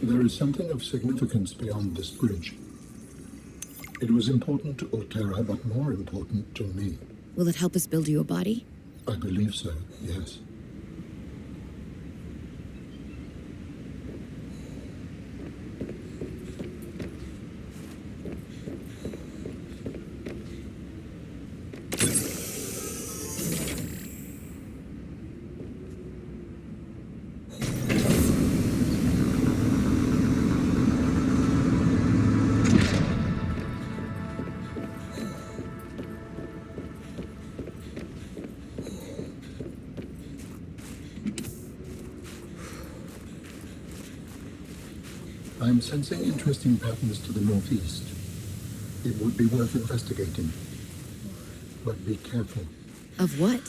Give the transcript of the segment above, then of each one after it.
There is something of significance beyond this bridge. It was important to Otera, but more important to me. Will it help us build you a body? I believe so, yes. I'm sensing interesting patterns to the northeast. It would be worth investigating. But be careful. Of what?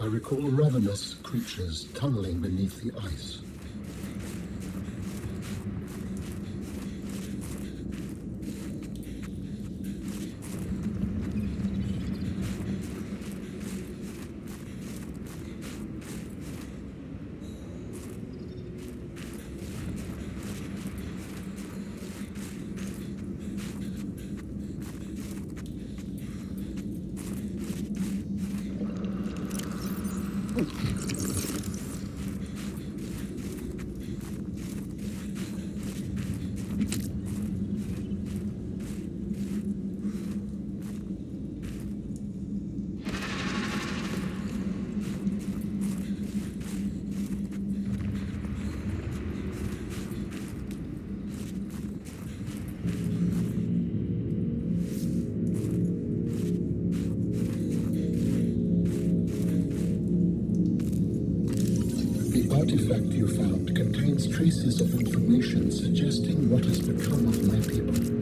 I recall ravenous creatures tunneling beneath the ice. The artifact you found contains traces of information suggesting what has become of my people.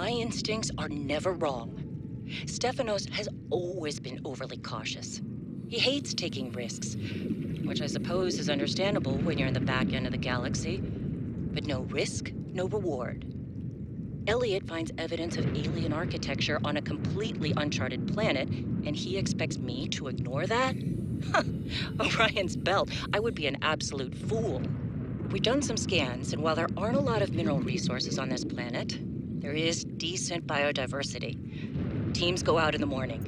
My instincts are never wrong. Stefanos has always been overly cautious. He hates taking risks, which I suppose is understandable when you're in the back end of the galaxy. But no risk, no reward. Elliot finds evidence of alien architecture on a completely uncharted planet, and he expects me to ignore that? Orion's belt, I would be an absolute fool. We've done some scans, and while there aren't a lot of mineral resources on this planet, there is decent biodiversity. Teams go out in the morning.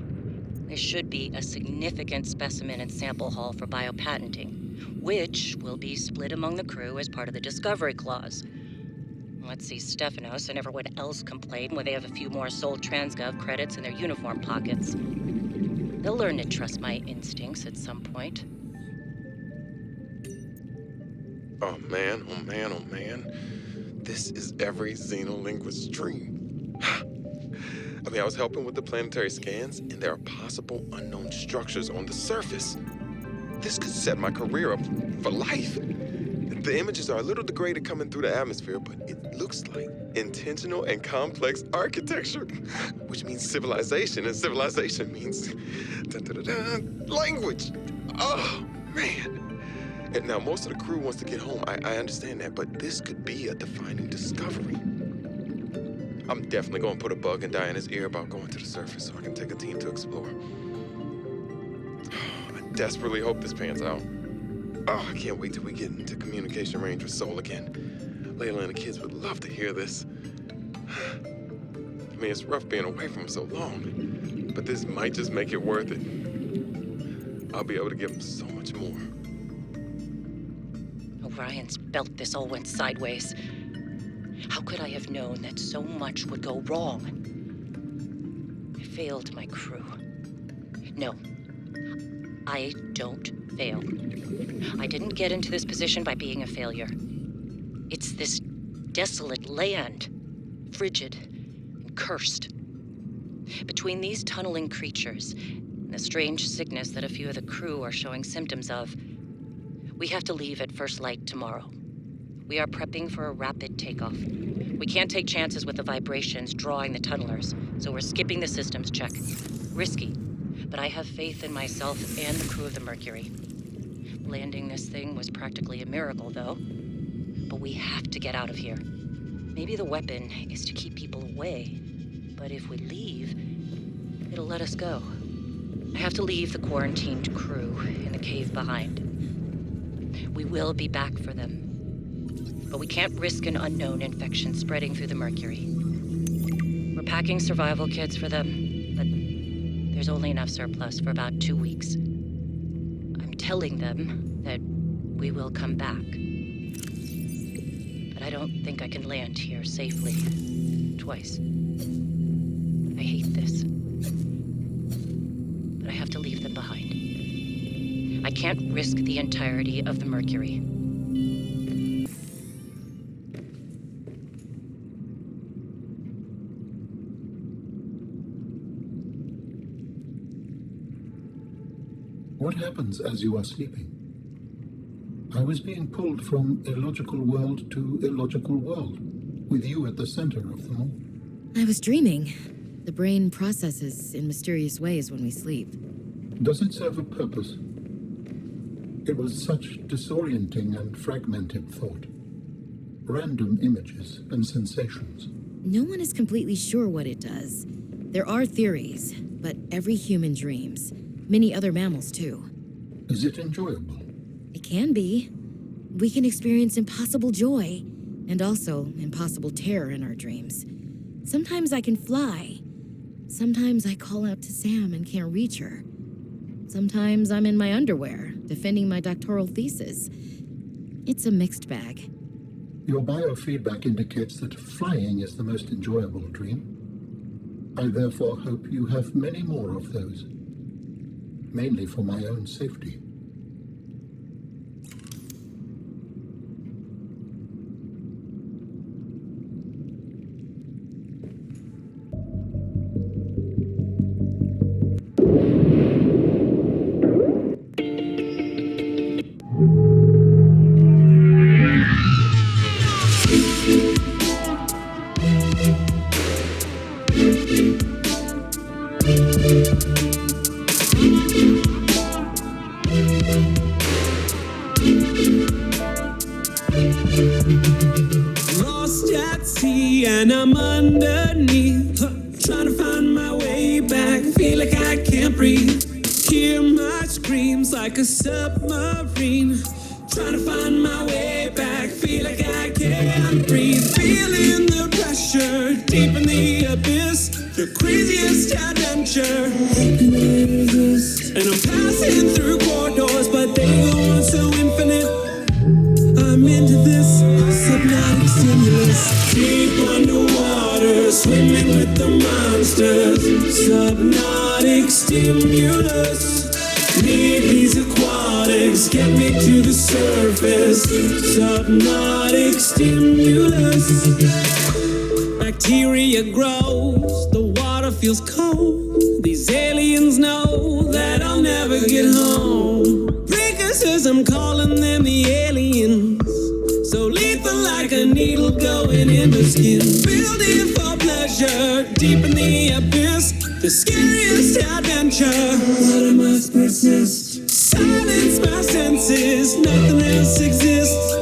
There should be a significant specimen and sample haul for biopatenting, which will be split among the crew as part of the Discovery Clause. Let's see Stefanos and everyone else complain when they have a few more Sol Transgov credits in their uniform pockets. They'll learn to trust my instincts at some point. Oh man, oh man, oh man. This is every xenolinguist's dream. I mean, I was helping with the planetary scans, and there are possible unknown structures on the surface. This could set my career up for life. The images are a little degraded coming through the atmosphere, but it looks like intentional and complex architecture, which means civilization, and civilization means language. Oh, man. And now, most of the crew wants to get home. I understand that, but this could be a defining discovery. I'm definitely going to put a bug in Diana's ear about going to the surface so I can take a team to explore. I desperately hope this pans out. Oh, I can't wait till we get into communication range with Sol again. Layla and the kids would love to hear this. I mean, it's rough being away from them so long, but this might just make it worth it. I'll be able to give them so much more. Orion's belt, this all went sideways. How could I have known that so much would go wrong? I failed my crew. No, I don't fail. I didn't get into this position by being a failure. It's this desolate land, frigid and cursed. Between these tunneling creatures and the strange sickness that a few of the crew are showing symptoms of, we have to leave at first light tomorrow. We are prepping for a rapid takeoff. We can't take chances with the vibrations drawing the tunnelers, so we're skipping the systems check. Risky, but I have faith in myself and the crew of the Mercury. Landing this thing was practically a miracle, though. But we have to get out of here. Maybe the weapon is to keep people away, but if we leave, it'll let us go. I have to leave the quarantined crew in the cave behind. We will be back for them. But we can't risk an unknown infection spreading through the Mercury. We're packing survival kits for them, but there's only enough surplus for about 2 weeks. I'm telling them that we will come back. But I don't think I can land here safely twice. I hate this. But I have to leave them behind. I can't risk the entirety of the Mercury. What happens as you are sleeping? I was being pulled from illogical world to illogical world, with you at the center of them all. I was dreaming. The brain processes in mysterious ways when we sleep. Does it serve a purpose? It was such disorienting and fragmented thought. Random images and sensations. No one is completely sure what it does. There are theories, but every human dreams. Many other mammals, too. Is it enjoyable? It can be. We can experience impossible joy, and also impossible terror in our dreams. Sometimes I can fly. Sometimes I call out to Sam and can't reach her. Sometimes I'm in my underwear, defending my doctoral thesis. It's a mixed bag. Your biofeedback indicates that flying is the most enjoyable dream. I therefore hope you have many more of those. Mainly for my own safety. tree and I'm underneath, trying to find my way back. Feel like I can't breathe. Hear my screams like a submarine. Trying to find my way back. Feel like I can't breathe. Feeling the pressure deep in the abyss. The craziest adventure. And I'm passing through corridors, but they go on so infinite. I'm into this subnautic stimulus. Deep underwater, swimming with the monsters. Subnautic stimulus. Need these aquatics, get me to the surface. Subnautic stimulus. Bacteria grows, the water feels cold. These aliens know that I'll never get home. Precursors, I'm calling them the aliens. So lethal like a needle going into skin. Building for pleasure, deep in the abyss. The scariest adventure, but I must persist. Silence my senses, nothing else exists.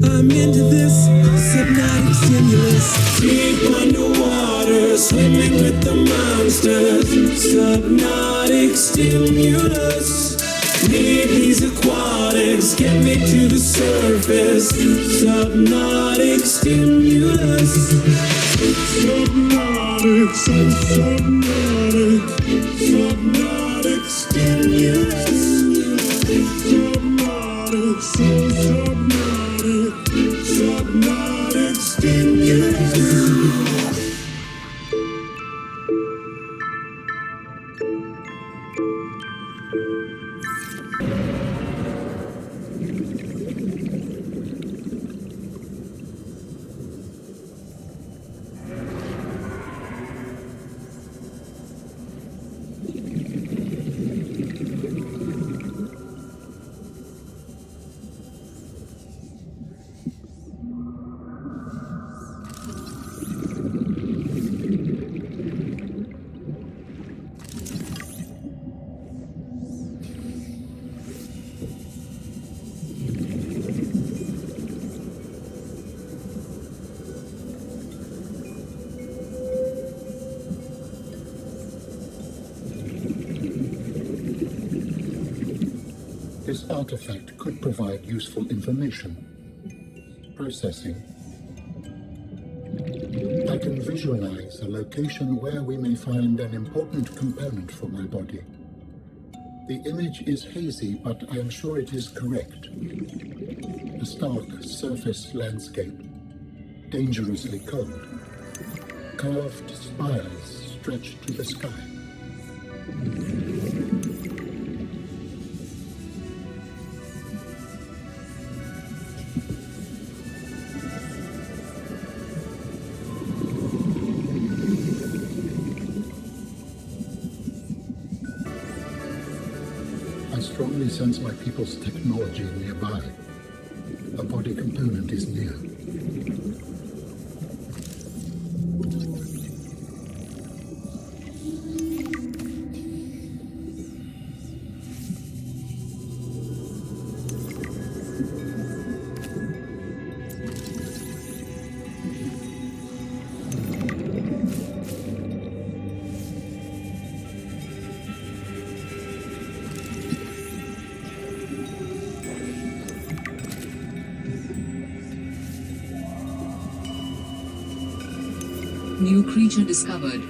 I'm into this subnautic stimulus. Deep underwater, swimming with the monsters. Subnautic stimulus. Need these aquatics, get me to the surface. Subnautic stimulus. Subnautic, subnautic, subnautic stimulus. Subnautic, subnautic, subnautic stimulus. This artifact could provide useful information. Processing. I can visualize a location where we may find an important component for my body. The image is hazy, but I am sure it is correct. A stark surface landscape, dangerously cold. Carved spires stretch to the sky. I strongly sense my people's technology nearby. A body component is near. New creature discovered.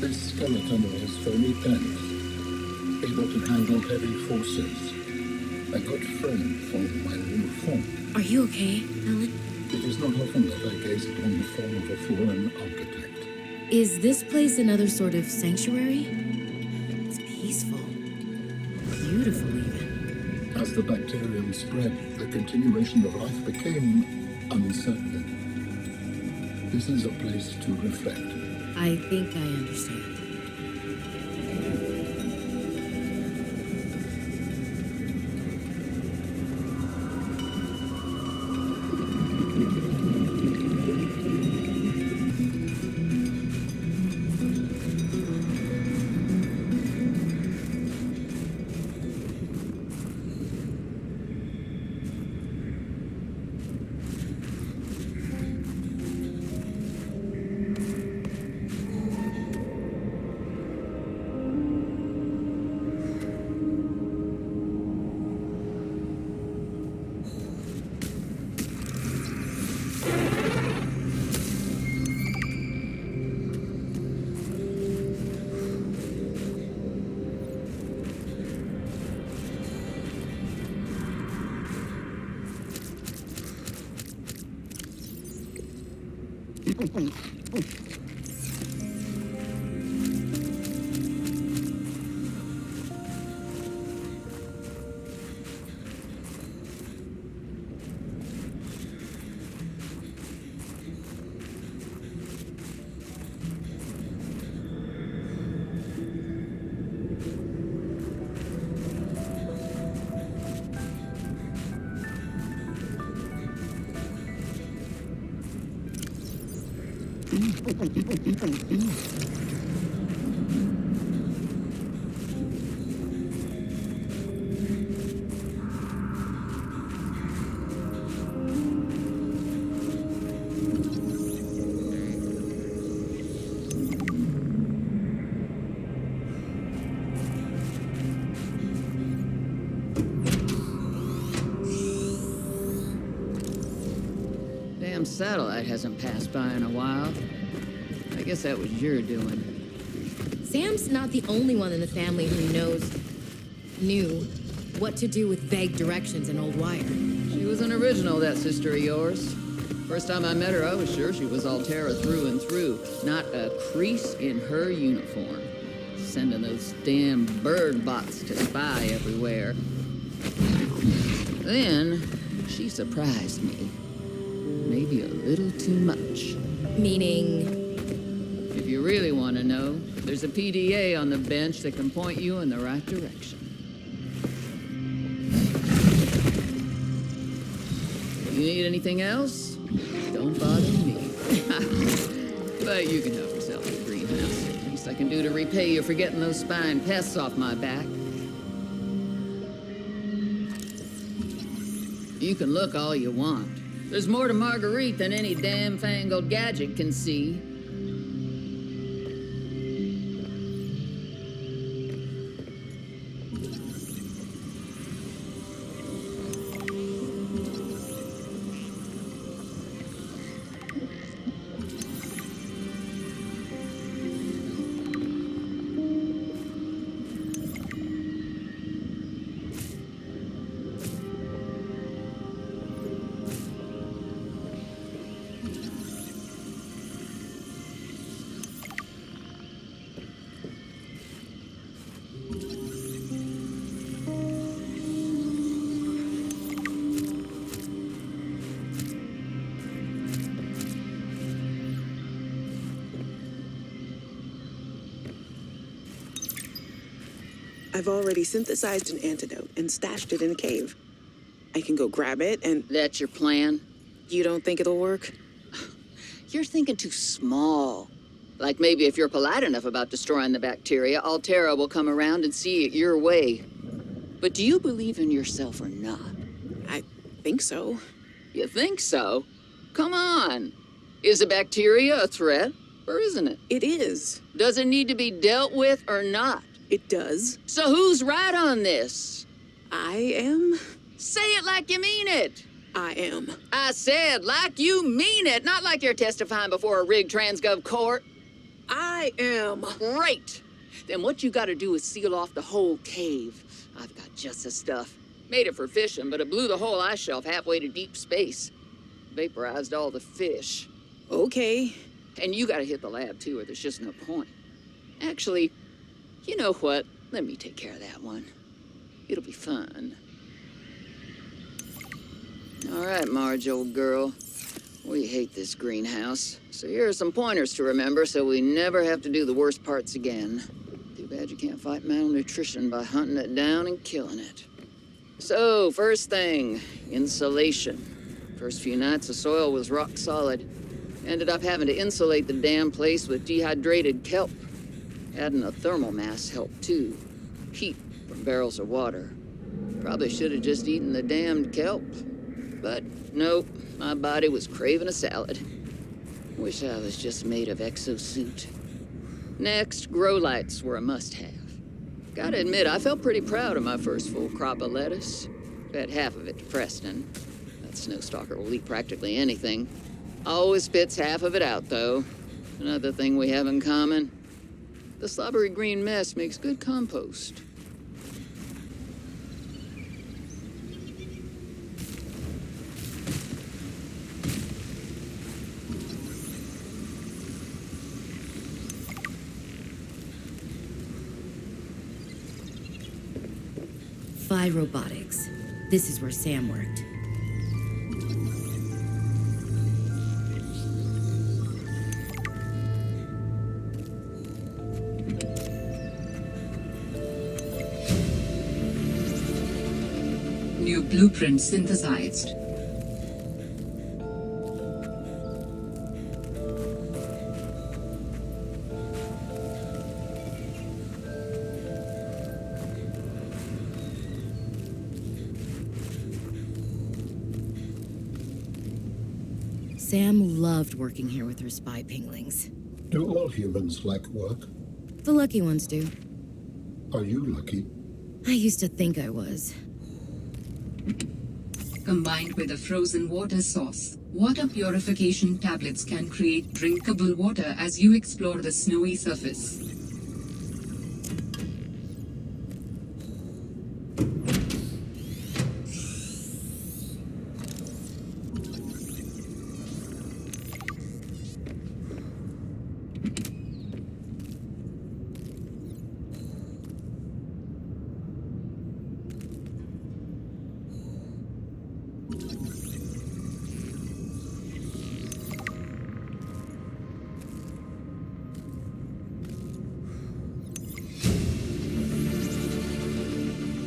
This skeleton is very dense, able to handle heavy forces. A good friend for my new form. Are you okay, Alan? It is not often that I gaze upon the form of a fallen architect. Is this place another sort of sanctuary? It's peaceful. Beautiful, even. As the bacterium spread, the continuation of life became uncertain. This is a place to reflect. I think I understand. Damn satellite hasn't passed by in a while. I guess that was your doing. Sam's not the only one in the family who knew what to do with vague directions in old wire. She was an original, that sister of yours. First time I met her, I was sure she was Altera through and through. Not a crease in her uniform. Sending those damn bird bots to spy everywhere. Then, she surprised me. Maybe a little too much. Meaning? If you really want to know, there's a PDA on the bench that can point you in the right direction. You need anything else? Don't bother me. But you can help yourself to the greenhouse. Least I can do to repay you for getting those spine pests off my back. You can look all you want. There's more to Marguerite than any damn fangled gadget can see. I've already synthesized an antidote and stashed it in a cave. I can go grab it and... That's your plan? You don't think it'll work? You're thinking too small. Like maybe if you're polite enough about destroying the bacteria, Altera will come around and see it your way. But do you believe in yourself or not? I think so. You think so? Come on. Is a bacteria a threat, or isn't it? It is. Does it need to be dealt with or not? It does. So who's right on this? I am. Say it like you mean it. I am. I said like you mean it, not like you're testifying before a rigged transgov court. I am. Great! Then what you gotta do is seal off the whole cave. I've got just the stuff. Made it for fishing, but it blew the whole ice shelf halfway to deep space. Vaporized all the fish. Okay. And you gotta hit the lab too, or there's just no point. Actually, you know what? Let me take care of that one. It'll be fun. All right, Marge, old girl. We hate this greenhouse. So here are some pointers to remember so we never have to do the worst parts again. Too bad you can't fight malnutrition by hunting it down and killing it. So, first thing, insulation. First few nights, the soil was rock solid. Ended up having to insulate the damn place with dehydrated kelp. Adding a thermal mass helped too. Heat from barrels of water. Probably should have just eaten the damned kelp. But nope, my body was craving a salad. Wish I was just made of exosuit. Next, grow lights were a must-have. Gotta admit, I felt pretty proud of my first full crop of lettuce. Fed half of it to Preston. That snowstalker will eat practically anything. Always spits half of it out, though. Another thing we have in common. The slobbery green mess makes good compost. Phi Robotics. This is where Sam worked. New blueprint synthesized. Sam loved working here with her spy pinglings. Do all humans like work? The lucky ones do. Are you lucky? I used to think I was. Combined with a frozen water source, water purification tablets can create drinkable water as you explore the snowy surface.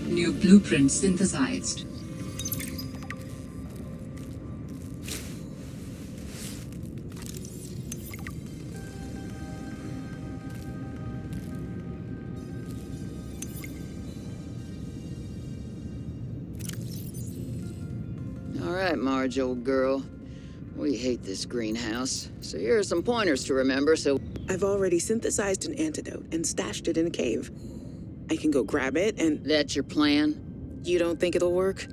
New blueprint synthesized. All right, Marge, old girl. We hate this greenhouse. So here are some pointers to remember so... I've already synthesized an antidote and stashed it in a cave. I can go grab it and... That's your plan? You don't think it'll work?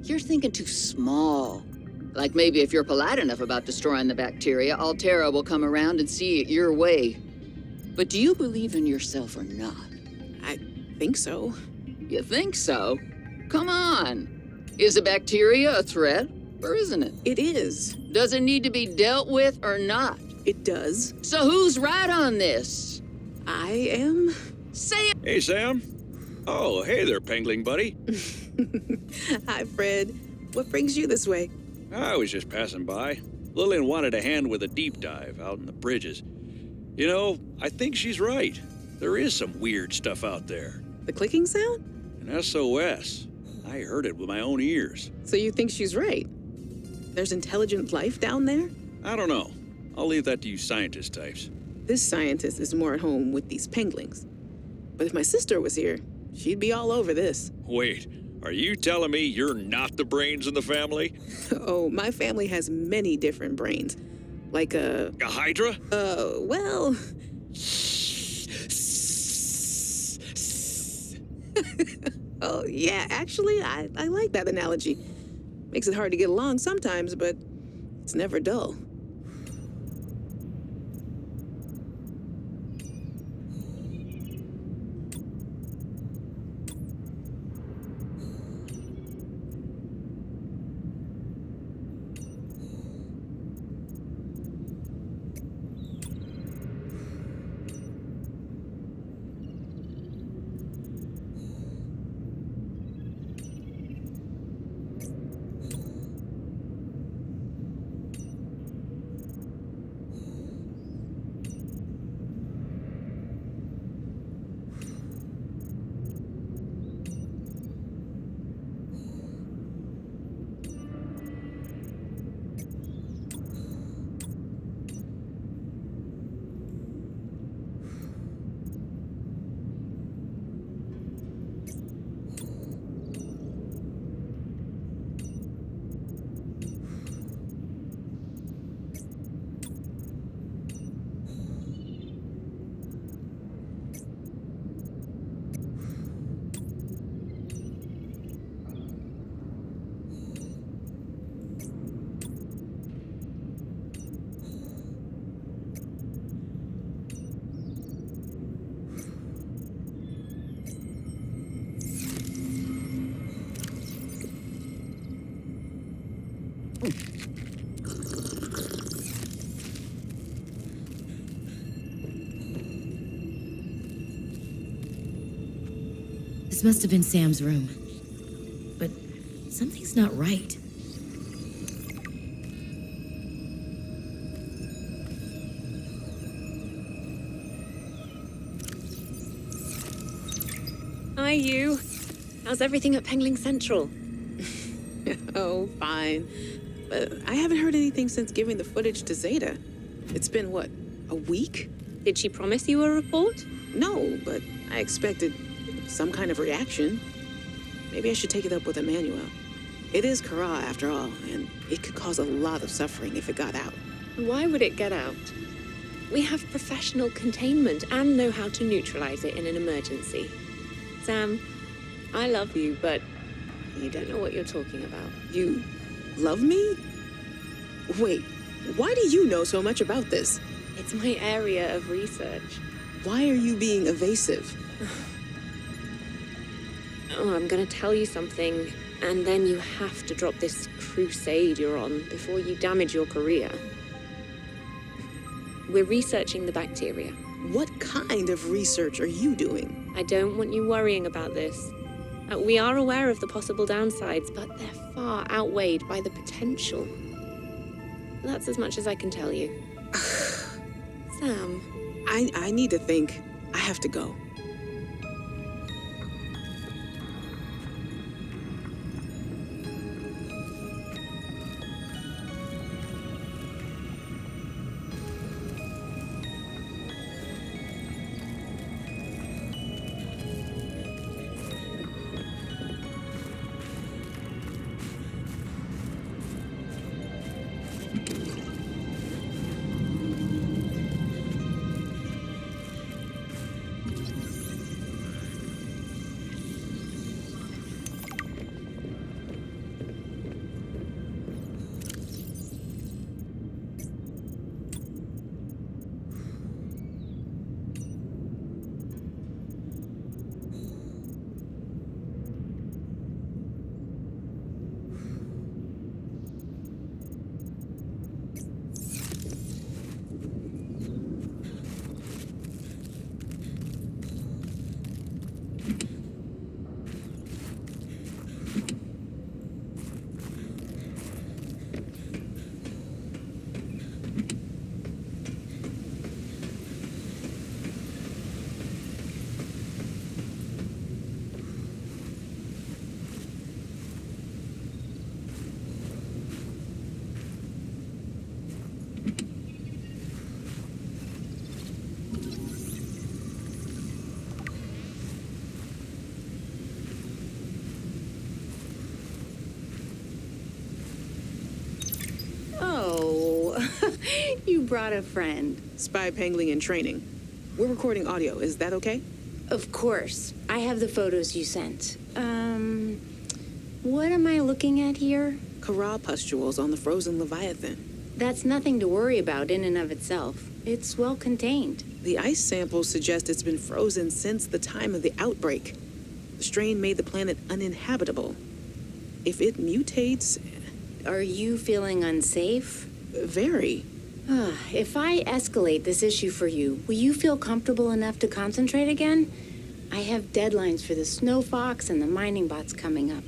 You're thinking too small. Like maybe if you're polite enough about destroying the bacteria, Altera will come around and see it your way. But do you believe in yourself or not? I think so. You think so? Come on. Is a bacteria a threat, or isn't it? It is. Does it need to be dealt with or not? It does. So who's right on this? I am. Say it. Hey, Sam. Oh, hey there, Pengling buddy. Hi, Fred. What brings you this way? I was just passing by. Lillian wanted a hand with a deep dive out in the bridges. You know, I think she's right. There is some weird stuff out there. The clicking sound? An SOS. I heard it with my own ears. So you think she's right? There's intelligent life down there? I don't know. I'll leave that to you scientist types. This scientist is more at home with these penglings. But if my sister was here, she'd be all over this. Wait, are you telling me you're not the brains in the family? Oh, my family has many different brains. Like A hydra? Well... Oh, yeah, actually, I like that analogy. Makes it hard to get along sometimes, but it's never dull. This must have been Sam's room. But something's not right. Hi, you. How's everything at Pengling Central? Oh, fine. But I haven't heard anything since giving the footage to Zeta. It's been, what, a week? Did she promise you a report? No, but I expected some kind of reaction. Maybe I should take it up with Emmanuel. It is Kara, after all, and it could cause a lot of suffering if it got out. Why would it get out? We have professional containment and know how to neutralize it in an emergency. Sam, I love you, but you don't know what you're talking about. You love me? Wait, why do you know so much about this? It's my area of research. Why are you being evasive? Oh, I'm gonna tell you something, and then you have to drop this crusade you're on before you damage your career. We're researching the bacteria. What kind of research are you doing? I don't want you worrying about this. We are aware of the possible downsides, but they're far outweighed by the potential. That's as much as I can tell you. Sam. I need to think. I have to go. You brought a friend. Spy Pangling in training. We're recording audio. Is that okay? Of course. I have the photos you sent. What am I looking at here? Kara pustules on the frozen Leviathan. That's nothing to worry about in and of itself. It's well contained. The ice samples suggest it's been frozen since the time of the outbreak. The strain made the planet uninhabitable. If it mutates... Are you feeling unsafe? Very. If I escalate this issue for you, will you feel comfortable enough to concentrate again? I have deadlines for the snow fox and the mining bots coming up.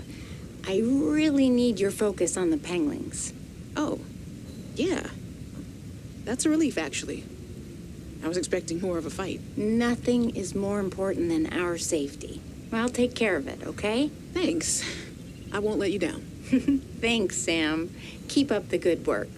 I really need your focus on the penglings. Oh, yeah. That's a relief, actually. I was expecting more of a fight. Nothing is more important than our safety. I'll take care of it, okay? Thanks. I won't let you down. Thanks, Sam. Keep up the good work.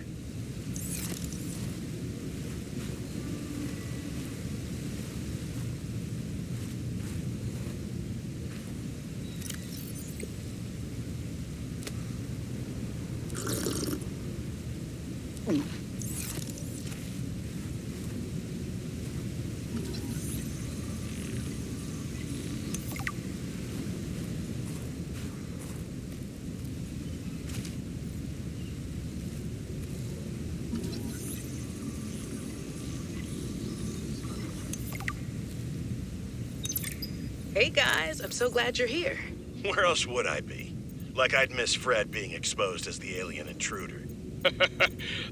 Hey guys, I'm so glad you're here. Where else would I be? Like I'd miss Fred being exposed as the alien intruder.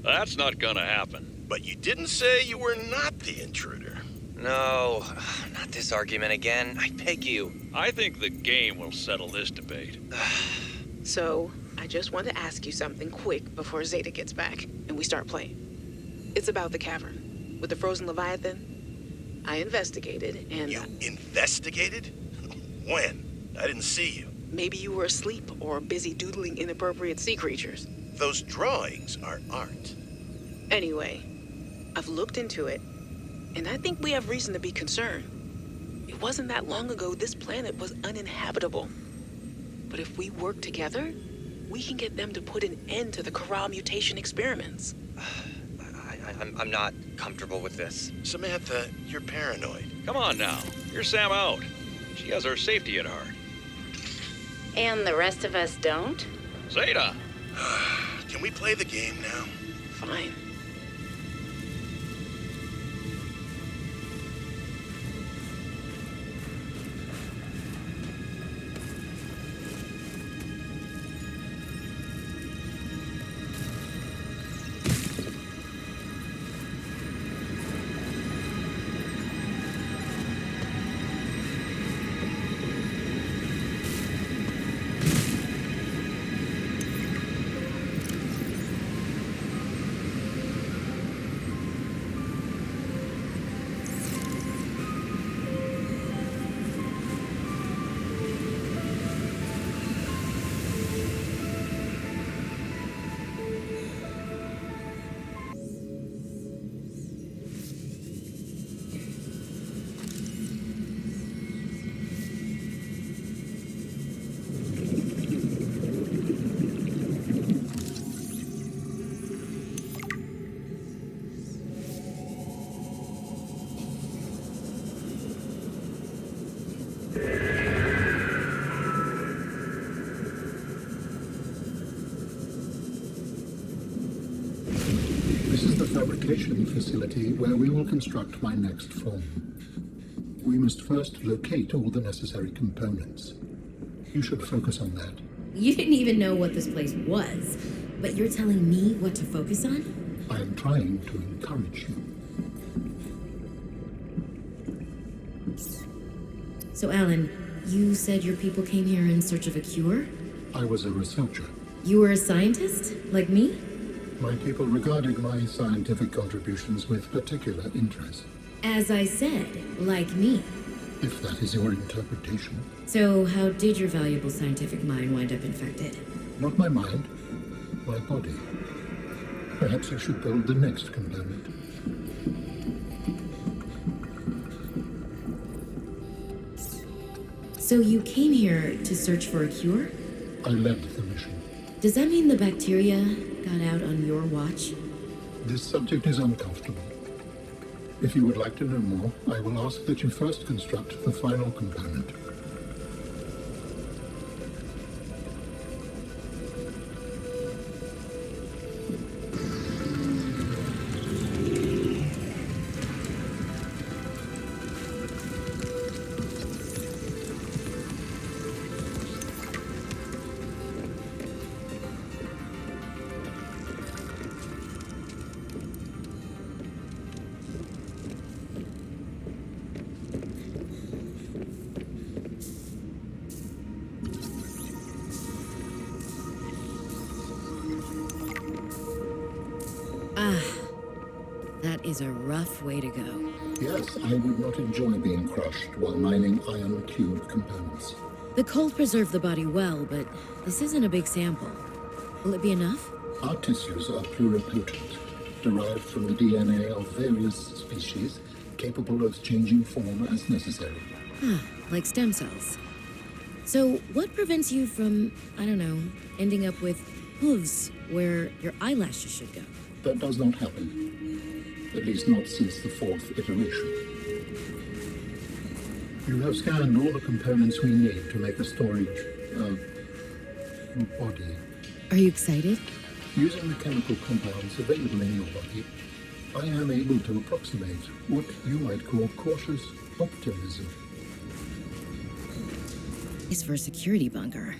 That's not gonna happen. But you didn't say you were not the intruder. No, not this argument again. I beg you. I think the game will settle this debate. So, I just want to ask you something quick before Zeta gets back and we start playing. It's about the cavern with the frozen Leviathan. I investigated and... You investigated? When? I didn't see you. Maybe you were asleep or busy doodling inappropriate sea creatures. Those drawings are art. Anyway, I've looked into it, and I think we have reason to be concerned. It wasn't that long ago this planet was uninhabitable. But if we work together, we can get them to put an end to the Kara mutation experiments. I'm not comfortable with this. Samantha, you're paranoid. Come on now. Here's Sam out. She has our safety at heart. And the rest of us don't? Zeta! Can we play the game now? Fine. This is the fabrication facility where we will construct my next form. We must first locate all the necessary components. You should focus on that. You didn't even know what this place was, but you're telling me what to focus on? I am trying to encourage you. So, Alan, you said your people came here in search of a cure? I was a researcher. You were a scientist, like me? My people regarded my scientific contributions with particular interest. As I said, like me. If that is your interpretation. So, how did your valuable scientific mind wind up infected? Not my mind, my body. Perhaps you should build the next component. So you came here to search for a cure? I led the mission. Does that mean the bacteria got out on your watch? This subject is uncomfortable. If you would like to know more, I will ask that you first construct the final component. That is a rough way to go. Yes, I would not enjoy being crushed while mining iron cube components. The cold preserved the body well, but this isn't a big sample. Will it be enough? Our tissues are pluripotent, derived from the DNA of various species, capable of changing form as necessary. Like stem cells. So what prevents you from, I don't know, ending up with hooves where your eyelashes should go? That does not happen. At least not since the fourth iteration. You have scanned all the components we need to make a storage, body. Are you excited? Using the chemical compounds available in your body, I am able to approximate what you might call cautious optimism. It's for a security bunker.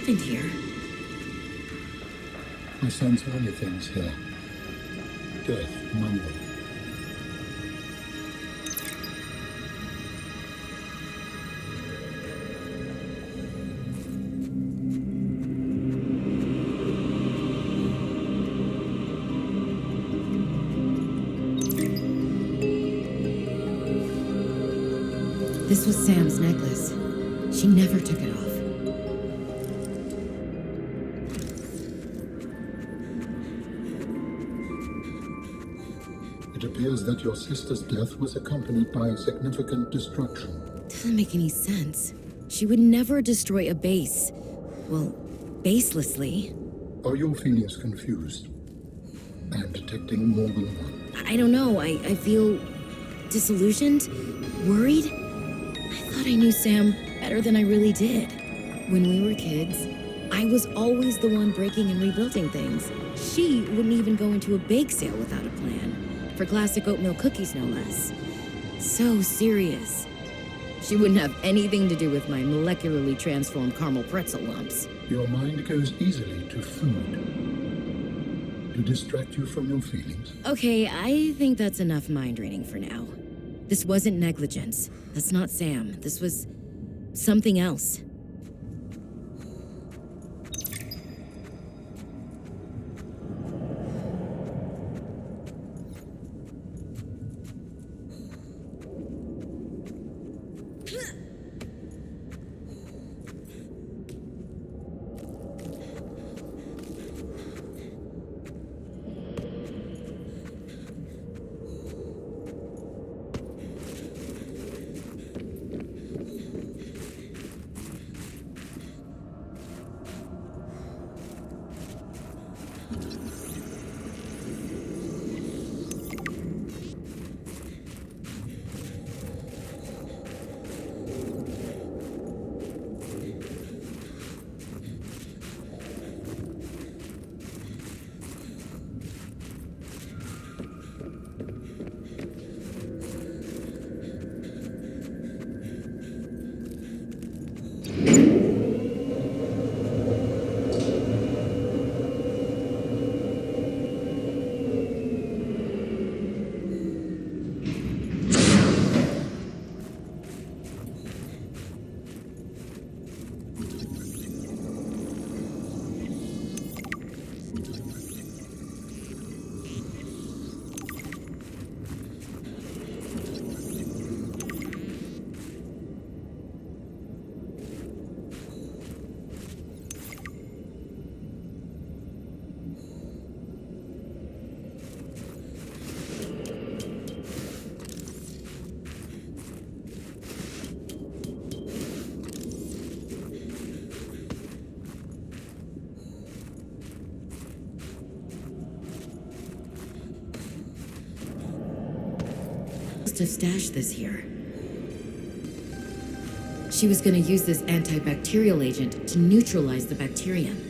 happened here? I sense many things here. Death among them. This was Sam's necklace. She never took it off. It appears that your sister's death was accompanied by significant destruction. Doesn't make any sense. She would never destroy a base. Well, baselessly. Are your feelings confused? I am detecting more than one. I don't know. I feel disillusioned, worried. I thought I knew Sam better than I really did. When we were kids, I was always the one breaking and rebuilding things. She wouldn't even go into a bake sale without a plan. For classic oatmeal cookies, no less. So serious. She wouldn't have anything to do with my molecularly transformed caramel pretzel lumps. Your mind goes easily to food. To distract you from your feelings? Okay, I think that's enough mind reading for now. This wasn't negligence. That's not Sam. This was something else. Have stashed this here. She was going to use this antibacterial agent to neutralize the bacterium.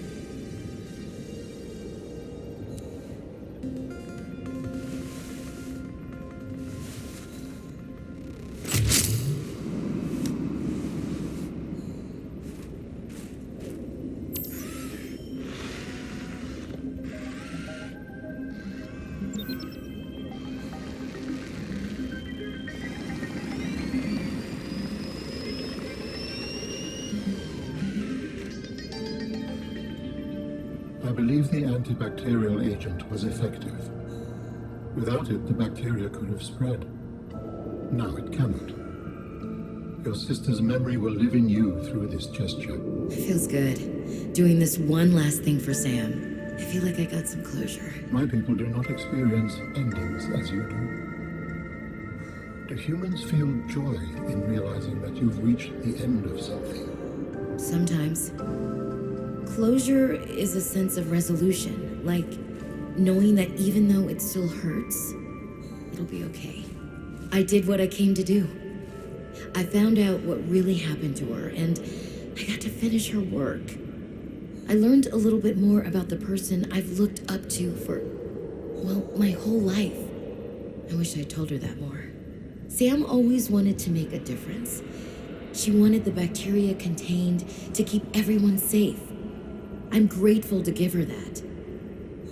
I believe the antibacterial agent was effective. Without it, the bacteria could have spread. Now it cannot. Your sister's memory will live in you through this gesture. It feels good. Doing this one last thing for Sam. I feel like I got some closure. My people do not experience endings as you do. Do humans feel joy in realizing that you've reached the end of something? Sometimes. Closure is a sense of resolution, like knowing that even though it still hurts, it'll be okay. I did what I came to do. I found out what really happened to her, and I got to finish her work. I learned a little bit more about the person I've looked up to for, well, my whole life. I wish I'd told her that more. Sam always wanted to make a difference. She wanted the bacteria contained to keep everyone safe. I'm grateful to give her that.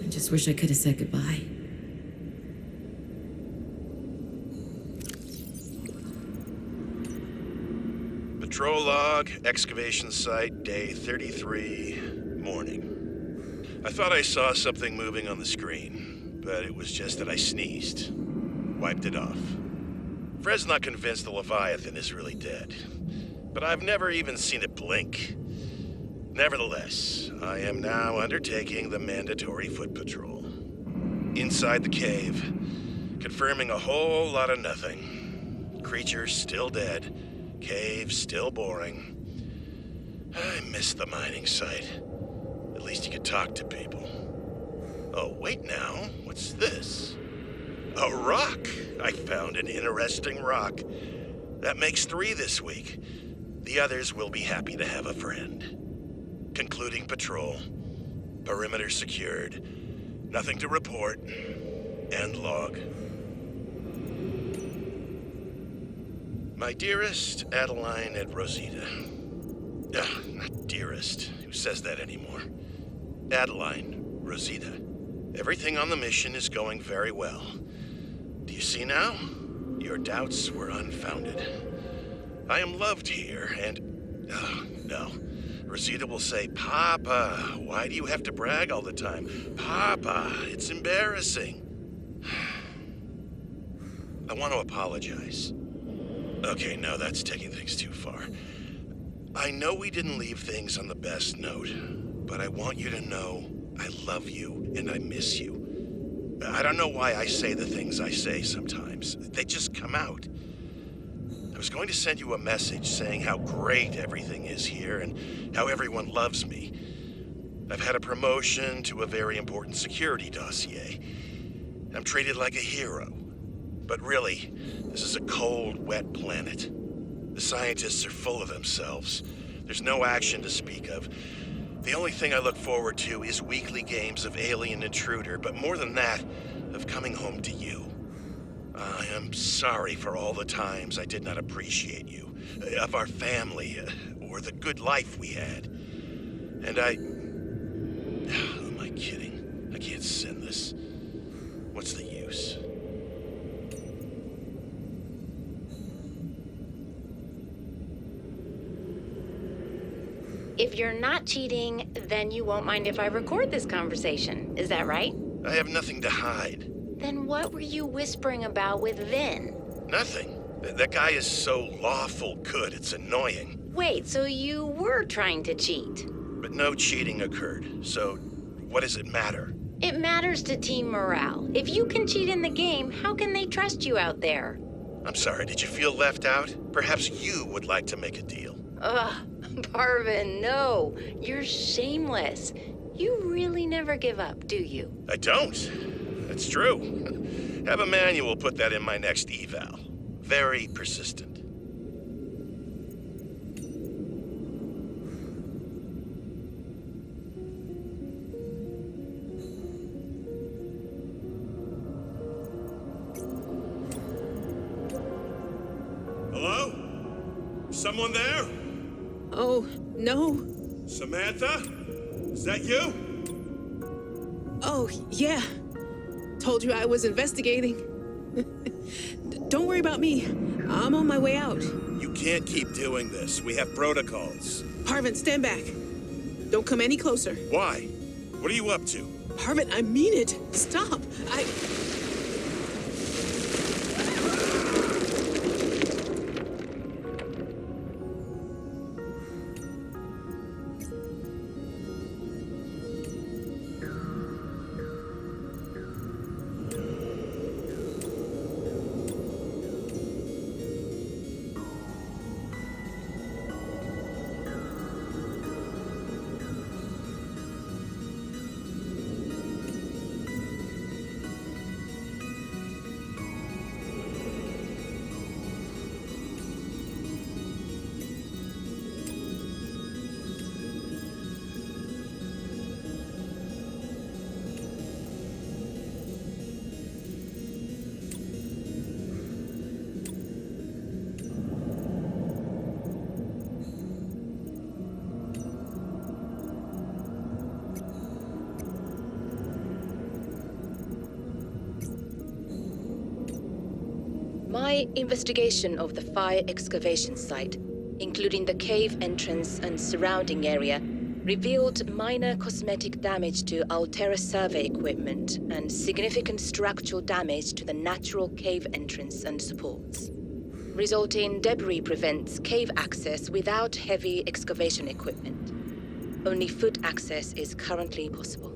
I just wish I could have said goodbye. Patrol log, excavation site, day 33, morning. I thought I saw something moving on the screen, but it was just that I sneezed. Wiped it off. Fred's not convinced the Leviathan is really dead, but I've never even seen it blink. Nevertheless, I am now undertaking the mandatory foot patrol. Inside the cave, confirming a whole lot of nothing. Creatures still dead, cave still boring. I miss the mining site. At least you could talk to people. Oh, wait now, what's this? A rock! I found an interesting rock. That makes 3 this week. The others will be happy to have a friend. Concluding patrol. Perimeter secured. Nothing to report. End log. My dearest Adeline and Rosita. Not dearest. Who says that anymore? Adeline, Rosita. Everything on the mission is going very well. Do you see now? Your doubts were unfounded. I am loved here, and... oh, no. Rosita will say, Papa, why do you have to brag all the time? Papa, it's embarrassing. I want to apologize. Okay, no, that's taking things too far. I know we didn't leave things on the best note, but I want you to know I love you and I miss you. I don't know why I say the things I say sometimes. They just come out. I was going to send you a message saying how great everything is here and how everyone loves me. I've had a promotion to a very important security dossier. I'm treated like a hero. But really, this is a cold, wet planet. The scientists are full of themselves. There's no action to speak of. The only thing I look forward to is weekly games of Alien Intruder, but more than that, of coming home to you. I am sorry for all the times I did not appreciate you, of our family, or the good life we had. And who am I kidding? I can't send this. What's the use? If you're not cheating, then you won't mind if I record this conversation. Is that right? I have nothing to hide. Then what were you whispering about with Vin? Nothing. That guy is so lawful good, it's annoying. Wait, so you were trying to cheat? But no cheating occurred, so what does it matter? It matters to team morale. If you can cheat in the game, how can they trust you out there? I'm sorry, did you feel left out? Perhaps you would like to make a deal. Ugh, Parvin, no. You're shameless. You really never give up, do you? I don't. That's true. Have a manual put that in my next eval. Very persistent. Hello? Someone there? Oh, no. Samantha? Is that you? Oh, yeah. Told you I was investigating. Don't worry about me. I'm on my way out. You can't keep doing this. We have protocols. Parvin, stand back. Don't come any closer. Why? What are you up to? Parvin, I mean it. Stop. My investigation of the fire excavation site, including the cave entrance and surrounding area, revealed minor cosmetic damage to Altera survey equipment and significant structural damage to the natural cave entrance and supports. Resulting debris prevents cave access without heavy excavation equipment. Only foot access is currently possible.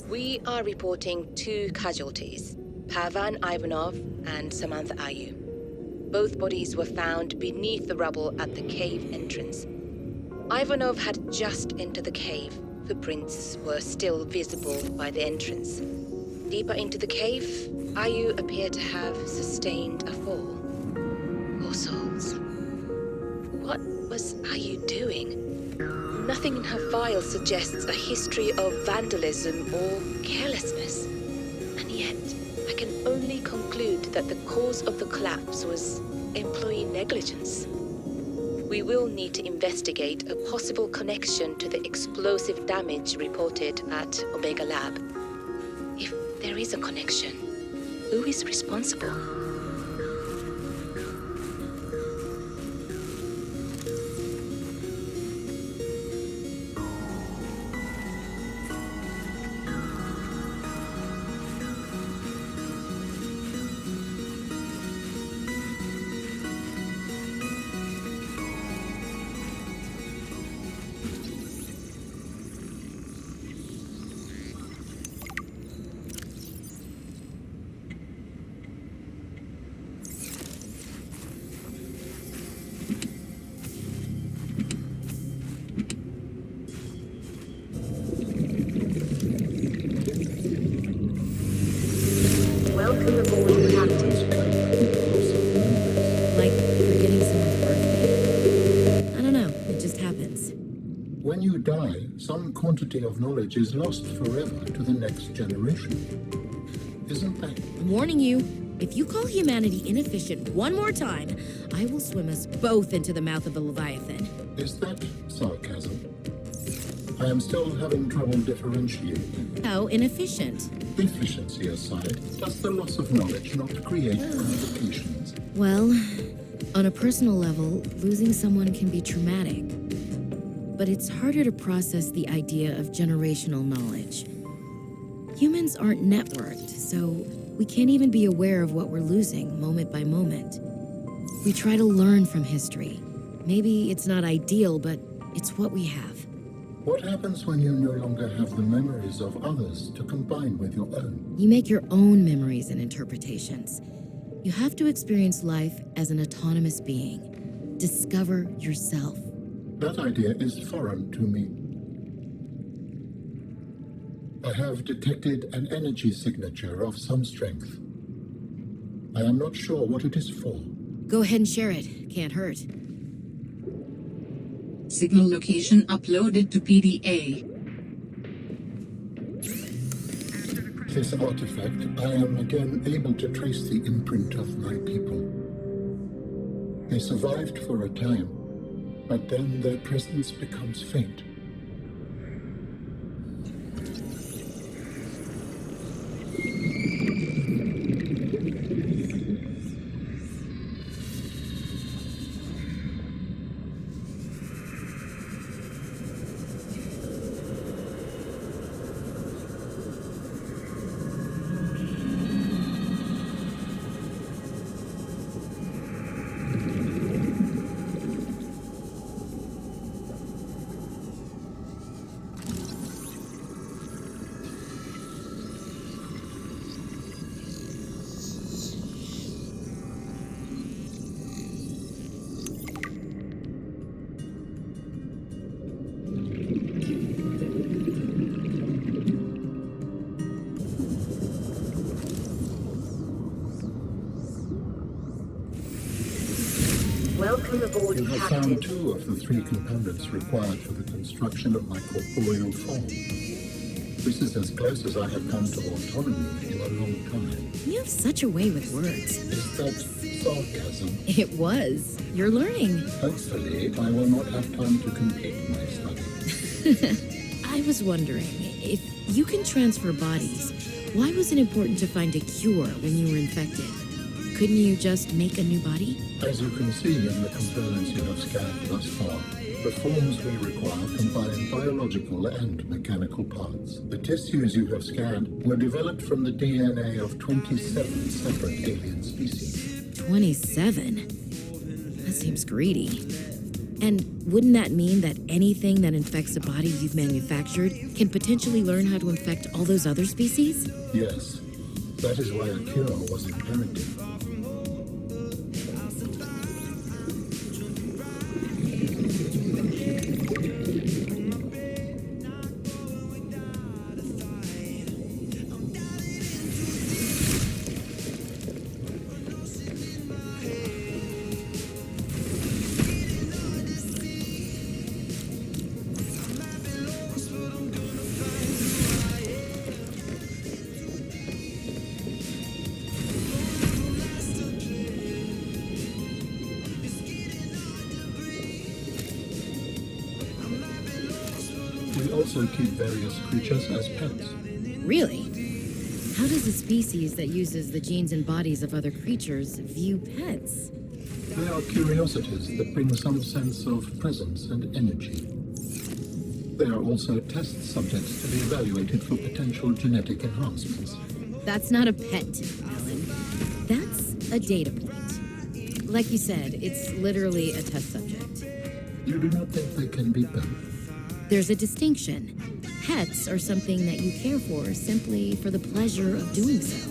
We are reporting 2 casualties, Pavan Ivanov and Samantha Ayu. Both bodies were found beneath the rubble at the cave entrance. Ivanov had just entered the cave. Footprints were still visible by the entrance. Deeper into the cave, Ayu appeared to have sustained a fall. Poor souls. What was Ayu doing? Nothing in her file suggests a history of vandalism or carelessness. And yet, I can only conclude that the cause of the collapse was employee negligence. We will need to investigate a possible connection to the explosive damage reported at Omega Lab. If there is a connection, who is responsible? Welcome aboard, Captain. Like forgetting someone's birthday. I don't know, it just happens. When you die, some quantity of knowledge is lost forever to the next generation. Isn't that? I'm warning you, if you call humanity inefficient one more time, I will swim us both into the mouth of the Leviathan. Is that sarcasm? I am still having trouble differentiating. How inefficient? Efficiency aside, does the loss of knowledge not create complications? Well, on a personal level, losing someone can be traumatic. But it's harder to process the idea of generational knowledge. Humans aren't networked, so we can't even be aware of what we're losing moment by moment. We try to learn from history. Maybe it's not ideal, but it's what we have. What happens when you no longer have the memories of others to combine with your own? You make your own memories and interpretations. You have to experience life as an autonomous being. Discover yourself. That idea is foreign to me. I have detected an energy signature of some strength. I am not sure what it is for. Go ahead and share it. Can't hurt. Signal location uploaded to PDA. This artifact, I am again able to trace the imprint of my people. They survived for a time, but then their presence becomes faint. Welcome aboard, You have Captain. found 2 of the 3 components required for the construction of my corporeal form. This is as close as I have come to autonomy in a long time. You have such a way with words. Is that sarcasm? It was. You're learning. Hopefully, I will not have time to complete my study. I was wondering, if you can transfer bodies, why was it important to find a cure when you were infected? Couldn't you just make a new body? As you can see in the components you have scanned thus far, the forms we require combine biological and mechanical parts. The tissues you have scanned were developed from the DNA of 27 separate alien species. 27? That seems greedy. And wouldn't that mean that anything that infects a body you've manufactured can potentially learn how to infect all those other species? Yes, that is why a cure was imperative. We also keep various creatures as pets. Really? How does a species that uses the genes and bodies of other creatures view pets? They are curiosities that bring some sense of presence and energy. They are also test subjects to be evaluated for potential genetic enhancements. That's not a pet, Alan. That's a data point. Like you said, it's literally a test subject. You do not think they can be both? There's a distinction. Pets are something that you care for simply for the pleasure of doing so.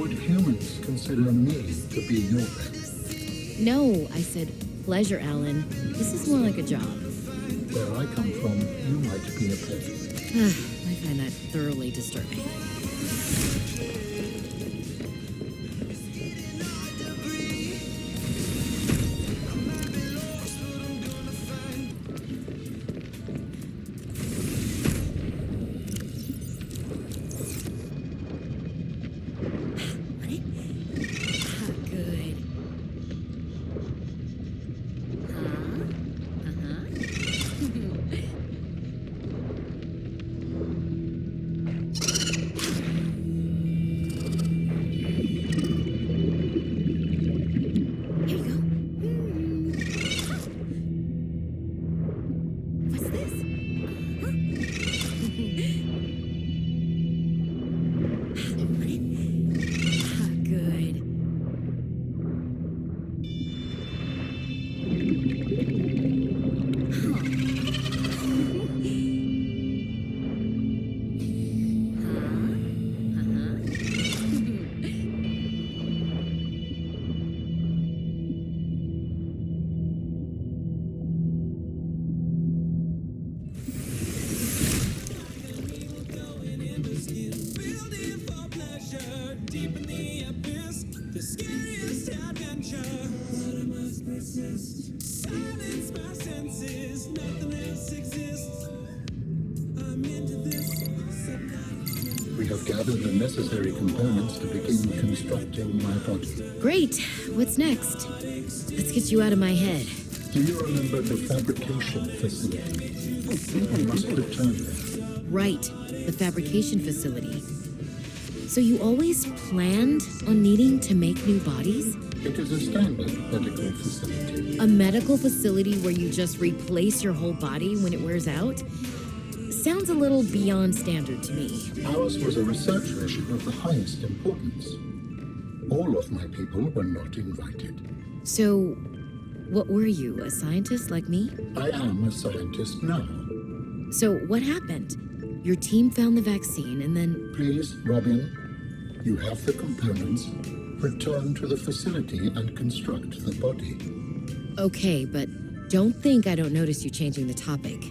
Would humans consider me to be your pet? No, I said pleasure, Alan. This is more like a job. Where I come from, you might be a pet. I find that thoroughly disturbing. We have gathered the necessary components to begin constructing my body. Great. What's next? Let's get you out of my head. Do you remember the fabrication facility? We must return there. Right. The fabrication facility. So you always planned on needing to make new bodies? It is a standard medical facility. A medical facility where you just replace your whole body when it wears out? Sounds a little beyond standard to me. Ours was a research mission of the highest importance. All of my people were not invited. So, what were you, a scientist like me? I am a scientist now. So, what happened? Your team found the vaccine and then... Please, Robin, you have the components. Return to the facility and construct the body. Okay, but don't think I don't notice you changing the topic.